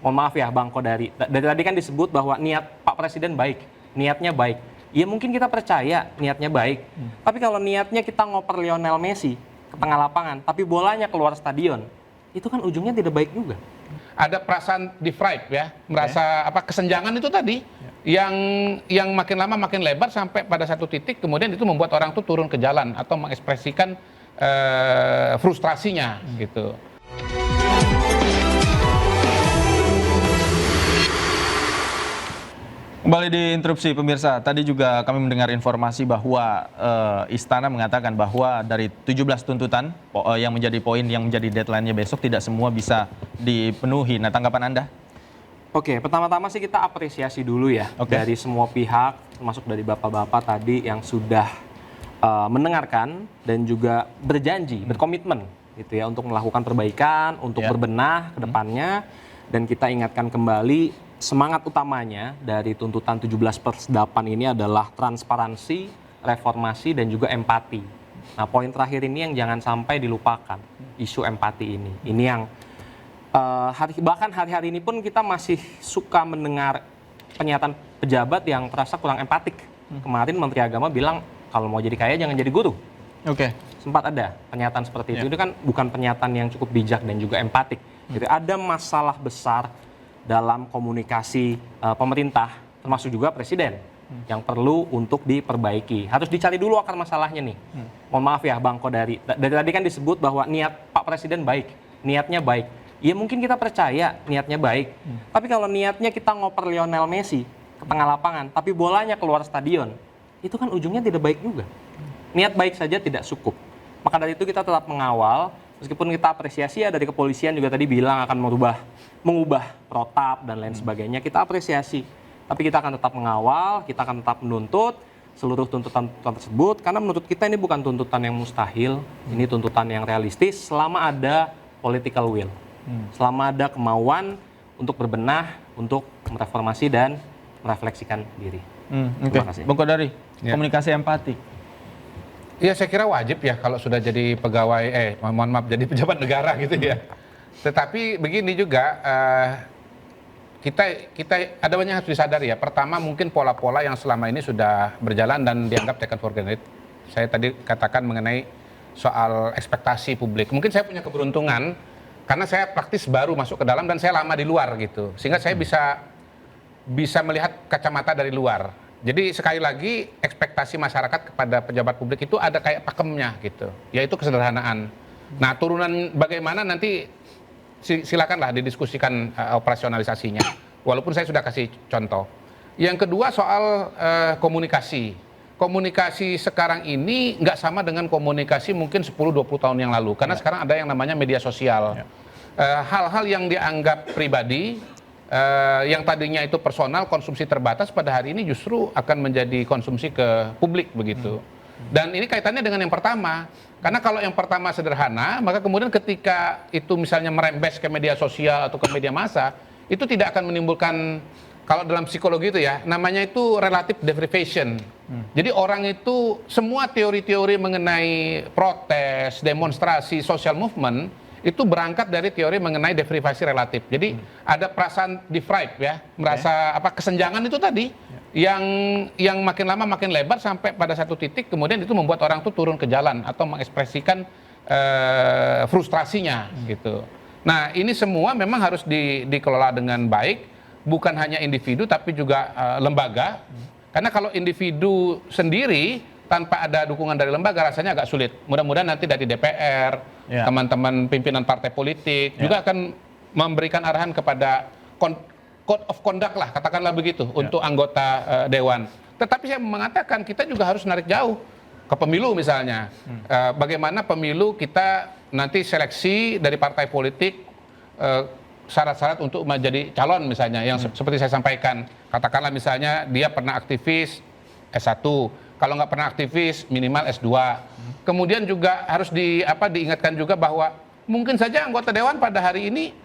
mohon maaf ya Bang Kodari, dari tadi kan disebut bahwa niat Pak Presiden baik, niatnya baik. Ya mungkin kita percaya niatnya baik, tapi kalau niatnya kita ngoper Lionel Messi ke tengah lapangan, tapi bolanya keluar stadion, itu kan ujungnya tidak baik juga. Ada perasaan deprived ya, merasa kesenjangan itu tadi yang makin lama makin lebar sampai pada satu titik kemudian itu membuat orang tuh turun ke jalan atau mengekspresikan frustrasinya gitu. Kembali di interupsi pemirsa, tadi juga kami mendengar informasi bahwa Istana mengatakan bahwa dari 17 tuntutan yang menjadi poin yang menjadi deadline-nya besok tidak semua bisa dipenuhi. Nah, tanggapan Anda? Oke, pertama-tama sih kita apresiasi dulu ya dari semua pihak, termasuk dari bapak-bapak tadi yang sudah mendengarkan dan juga berjanji, berkomitmen gitu ya untuk melakukan perbaikan, untuk berbenah ke depannya, dan kita ingatkan kembali semangat utamanya dari tuntutan 17/8 ini adalah transparansi, reformasi, dan juga empati. Nah, poin terakhir ini yang jangan sampai dilupakan, isu empati ini. Ini yang bahkan hari-hari ini pun kita masih suka mendengar pernyataan pejabat yang terasa kurang empatik. Kemarin Menteri Agama bilang kalau mau jadi kaya jangan jadi guru. Oke. Sempat ada pernyataan seperti itu. Itu kan bukan pernyataan yang cukup bijak dan juga empatik. Jadi ada masalah besar dalam komunikasi pemerintah, termasuk juga presiden, yang perlu untuk diperbaiki. Harus dicari dulu akar masalahnya nih. Mohon maaf ya Bang Kodari, dari tadi kan disebut bahwa niat Pak Presiden baik, niatnya baik. Ya mungkin kita percaya niatnya baik, tapi kalau niatnya kita ngoper Lionel Messi ke tengah lapangan, tapi bolanya keluar stadion, itu kan ujungnya tidak baik juga. Niat baik saja tidak cukup. Maka dari itu kita tetap mengawal, meskipun kita apresiasi ya dari kepolisian juga tadi bilang akan mengubah protap dan lain sebagainya, kita apresiasi. Tapi kita akan tetap mengawal, kita akan tetap menuntut seluruh tuntutan tersebut, karena menurut kita ini bukan tuntutan yang mustahil, ini tuntutan yang realistis selama ada political will. Selama ada kemauan untuk berbenah, untuk mereformasi dan merefleksikan diri. Terima kasih. Bang Kodari, komunikasi empati. Ya saya kira wajib ya kalau sudah jadi pegawai, mohon maaf jadi pejabat negara gitu ya. Tetapi begini juga, kita ada banyak yang harus disadari ya. Pertama mungkin pola-pola yang selama ini sudah berjalan dan dianggap taken for granted. Saya tadi katakan mengenai soal ekspektasi publik. Mungkin saya punya keberuntungan karena saya praktis baru masuk ke dalam dan saya lama di luar gitu. Sehingga saya bisa melihat kacamata dari luar. Jadi sekali lagi ekspektasi masyarakat kepada pejabat publik itu ada kayak pakemnya gitu, yaitu kesederhanaan. Nah turunan bagaimana nanti silakanlah didiskusikan operasionalisasinya. Walaupun saya sudah kasih contoh. Yang kedua soal komunikasi. Komunikasi sekarang ini nggak sama dengan komunikasi mungkin 10-20 tahun yang lalu. Karena sekarang ada yang namanya media sosial. Hal-hal yang dianggap pribadi, yang tadinya itu personal, konsumsi terbatas, pada hari ini justru akan menjadi konsumsi ke publik begitu. Dan ini kaitannya dengan yang pertama. Karena kalau yang pertama sederhana, maka kemudian ketika itu misalnya merembes ke media sosial atau ke media massa, itu tidak akan menimbulkan, kalau dalam psikologi itu ya, namanya itu relative deprivation. Jadi orang itu, semua teori-teori mengenai protes, demonstrasi, social movement, itu berangkat dari teori mengenai deprivasi relatif. Jadi ada perasaan deprived ya, merasa kesenjangan itu tadi yang makin lama makin lebar sampai pada satu titik kemudian itu membuat orang tuh turun ke jalan atau mengekspresikan frustrasinya gitu. Nah, ini semua memang harus dikelola dengan baik, bukan hanya individu tapi juga lembaga. Karena kalau individu sendiri tanpa ada dukungan dari lembaga rasanya agak sulit. Mudah-mudahan nanti dari DPR, teman-teman pimpinan partai politik juga akan memberikan arahan kepada code of conduct lah, katakanlah begitu, untuk anggota dewan. Tetapi saya mengatakan kita juga harus narik jauh ke pemilu misalnya. Bagaimana pemilu kita nanti seleksi dari partai politik, syarat-syarat untuk menjadi calon misalnya, yang seperti saya sampaikan. Katakanlah misalnya dia pernah aktivis S1, kalau nggak pernah aktivis minimal S2. Kemudian juga harus diingatkan juga bahwa mungkin saja anggota dewan pada hari ini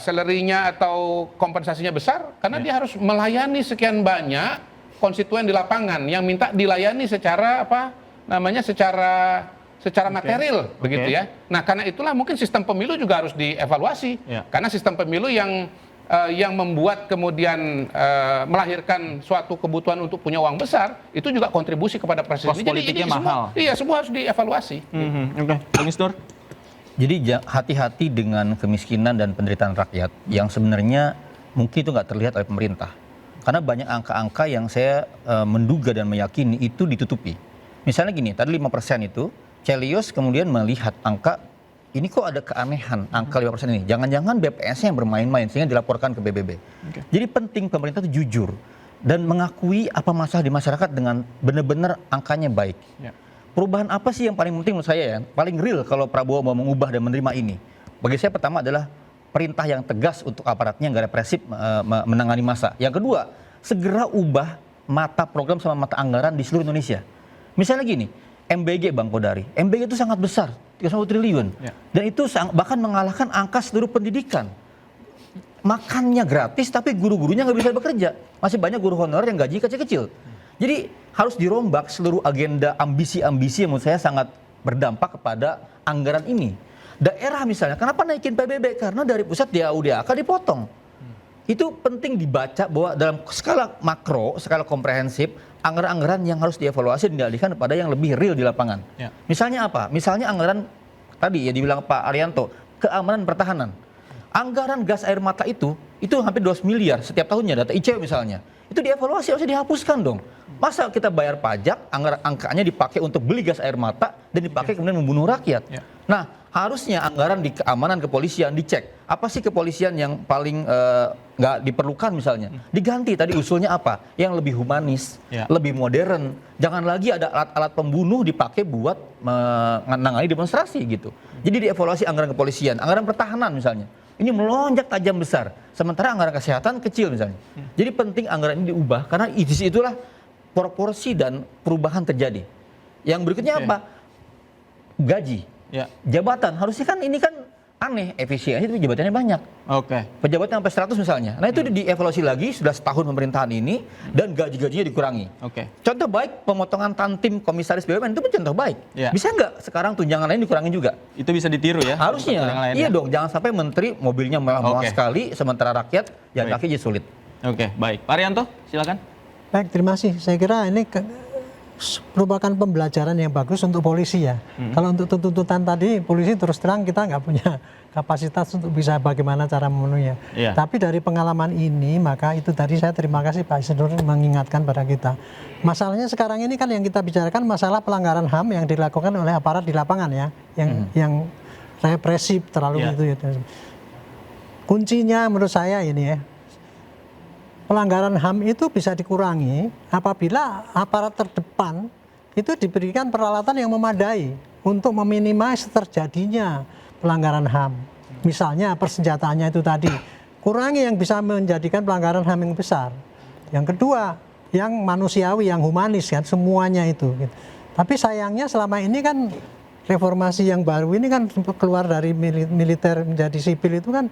salary-nya atau kompensasinya besar karena dia harus melayani sekian banyak konstituen di lapangan yang minta dilayani secara secara secara material begitu ya. Nah, karena itulah mungkin sistem pemilu juga harus dievaluasi. Ya. Karena sistem pemilu yang membuat kemudian melahirkan suatu kebutuhan untuk punya uang besar, itu juga kontribusi kepada proses Kos ini. politiknya Semua, mahal. iya, semua harus dievaluasi. Oke, Bang Isnur. Jadi hati-hati dengan kemiskinan dan penderitaan rakyat yang sebenarnya mungkin itu nggak terlihat oleh pemerintah. Karena banyak angka-angka yang saya menduga dan meyakini itu ditutupi. Misalnya gini, tadi 5% itu, Celios kemudian melihat angka, ini kok ada keanehan angka 5% ini. Jangan-jangan BPS-nya yang bermain-main sehingga dilaporkan ke PBB. Jadi penting pemerintah itu jujur dan mengakui apa masalah di masyarakat dengan benar-benar angkanya baik. Ya. Perubahan apa sih yang paling penting menurut saya ya? Paling real kalau Prabowo mau mengubah dan menerima ini. Bagi saya pertama adalah perintah yang tegas untuk aparatnya yang represif menangani massa. Yang kedua, segera ubah mata program sama mata anggaran di seluruh Indonesia. Misalnya gini, MBG Bang Kodari, MBG itu sangat besar, 31 triliun. Ya. Dan itu bahkan mengalahkan angka seluruh pendidikan. Makannya gratis tapi guru-gurunya nggak bisa bekerja. Masih banyak guru honorer yang gaji kecil-kecil. Jadi harus dirombak seluruh agenda ambisi-ambisi yang menurut saya sangat berdampak kepada anggaran ini. Daerah misalnya, kenapa naikin PBB? Karena dari pusat DAU-DAK dipotong. Itu penting dibaca bahwa dalam skala makro, skala komprehensif, anggaran-anggaran yang harus dievaluasi dan dialihkan kepada yang lebih real di lapangan. Ya. Misalnya apa? Misalnya anggaran tadi ya dibilang Pak Arianto, keamanan pertahanan. Anggaran gas air mata itu hampir 12 miliar setiap tahunnya, data ICW misalnya. Itu dievaluasi, harusnya dihapuskan dong. Masa kita bayar pajak, angkanya dipakai untuk beli gas air mata dan dipakai kemudian membunuh rakyat. Ya. Nah, harusnya anggaran di keamanan kepolisian dicek. Apa sih kepolisian yang paling nggak diperlukan misalnya? Diganti, tadi usulnya apa? Yang lebih humanis, Ya. lebih modern. Jangan lagi ada alat-alat pembunuh dipakai buat menangani demonstrasi gitu. Jadi dievaluasi anggaran kepolisian, anggaran pertahanan misalnya. Ini melonjak tajam besar. Sementara anggaran kesehatan kecil misalnya. Jadi penting anggaran ini diubah karena itulah proporsi dan perubahan terjadi. Yang berikutnya apa? Gaji. Ya. Jabatan. Harusnya kan ini kan aneh, efisiensi tapi jabatannya banyak. Oke. Pejabatnya sampai 100 misalnya. Nah itu dievaluasi lagi sudah setahun pemerintahan ini dan gaji-gajinya dikurangi. Oke. Contoh baik pemotongan tantim komisaris BUMN itu pun contoh baik. Ya. Bisa nggak sekarang tunjangan lain dikurangi juga? Itu bisa ditiru ya? Harusnya. Untuk yang lain, Iya ya? dong, jangan sampai menteri mobilnya mewah-mewah Oke. sekali sementara rakyat jalan Baik. kaki jadi sulit. Oke, baik. Pak Arianto, silakan. Baik, terima kasih. Saya kira ini merupakan pembelajaran yang bagus untuk polisi ya. Kalau untuk tuntutan tadi, polisi terus terang kita nggak punya kapasitas untuk bisa bagaimana cara memenuhinya. Iya. Tapi dari pengalaman ini, maka itu tadi saya terima kasih Pak Isnur mengingatkan pada kita. Masalahnya sekarang ini kan yang kita bicarakan masalah pelanggaran HAM yang dilakukan oleh aparat di lapangan ya, yang represif terlalu Iya. itu ya. Kuncinya menurut saya ini ya, pelanggaran HAM itu bisa dikurangi apabila aparat terdepan itu diberikan peralatan yang memadai untuk meminimasi terjadinya pelanggaran HAM. Misalnya persenjataannya itu tadi, kurangi yang bisa menjadikan pelanggaran HAM yang besar. Yang kedua, yang manusiawi, yang humanis kan, semuanya itu. Gitu. Tapi sayangnya selama ini kan reformasi yang baru ini kan keluar dari militer menjadi sipil itu kan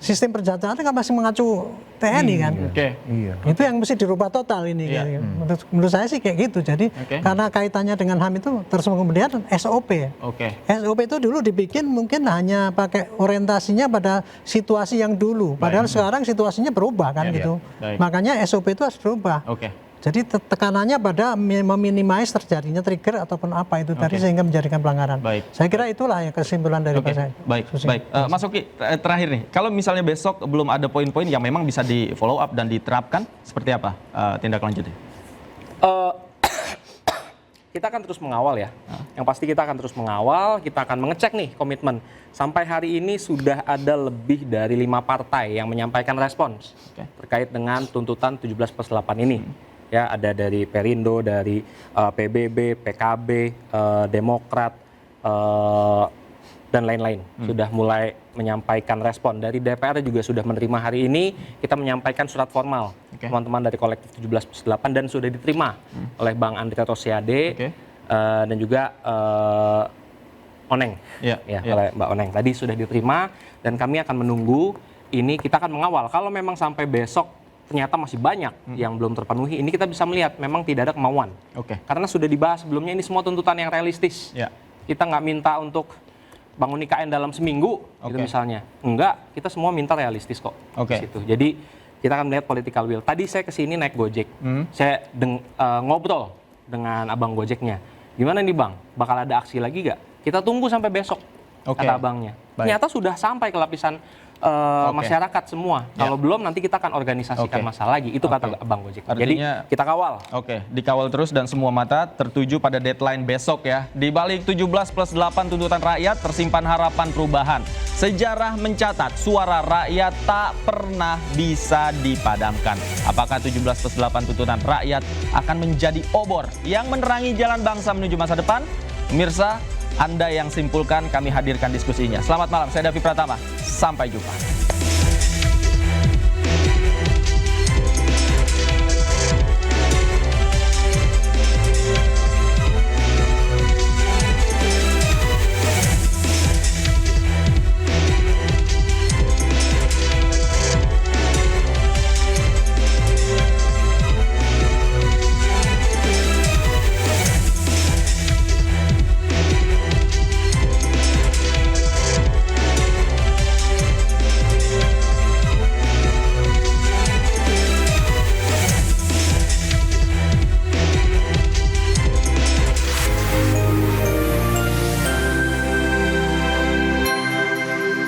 sistem persenjataan kan masih mengacu TNI kan. Oke. Iya. Itu yang mesti dirubah total ini. Iya. Menurut saya sih kayak gitu. Jadi Oke. karena kaitannya dengan HAM itu terus kemudian SOP. Oke. SOP itu dulu dibikin mungkin hanya pakai orientasinya pada situasi yang dulu. Padahal sekarang situasinya berubah kan Iya, gitu. baik. Makanya SOP itu harus berubah. Oke. Jadi tekanannya pada meminimais terjadinya trigger ataupun apa itu tadi sehingga menjadikan pelanggaran. Baik. Saya kira itulah yang kesimpulan dari Oke, Pak saya. baik, baik. Mas Oki, terakhir nih, kalau misalnya besok belum ada poin-poin yang memang bisa di follow up dan diterapkan, seperti apa tindak lanjutnya? Kita akan terus mengawal ya. Yang pasti kita akan terus mengawal, kita akan mengecek nih komitmen. Sampai hari ini sudah ada lebih dari 5 partai yang menyampaikan respons terkait dengan tuntutan 17+8 ini. Ya, ada dari Perindo, dari PBB, PKB, Demokrat, dan lain-lain. Sudah mulai menyampaikan respon. Dari DPR juga sudah menerima hari ini, kita menyampaikan surat formal teman-teman dari kolektif 17+8 dan sudah diterima oleh Bang Andre Rosiade dan juga Oneng. Oleh Mbak Oneng. Tadi sudah diterima dan kami akan menunggu ini, kita akan mengawal. Kalau memang sampai besok ternyata masih banyak yang belum terpenuhi, ini kita bisa melihat memang tidak ada kemauan. Karena sudah dibahas sebelumnya, ini semua tuntutan yang realistis. kita nggak minta untuk bangun IKN dalam seminggu, gitu Oke. misalnya. Enggak, kita semua minta realistis kok. Oke. Di situ. Jadi kita akan melihat political will. Tadi saya kesini naik Gojek, saya ngobrol dengan abang Gojeknya. Gimana nih bang, bakal ada aksi lagi nggak? Kita tunggu sampai besok, Oke. kata abangnya. Baik. Ternyata sudah sampai ke lapisan masyarakat semua. Ya. Kalau belum, nanti kita akan organisasikan Oke. masalah lagi. Itu kata abang Gojek. Jadi Artinya- kita kawal. Oke, dikawal terus dan semua mata tertuju pada deadline besok ya. Di balik 17+8 tuntutan rakyat tersimpan harapan perubahan. Sejarah mencatat suara rakyat tak pernah bisa dipadamkan. Apakah 17+8 tuntutan rakyat akan menjadi obor yang menerangi jalan bangsa menuju masa depan? Pemirsa, Anda yang simpulkan, kami hadirkan diskusinya. Selamat malam, saya Davi Pratama. Sampai jumpa.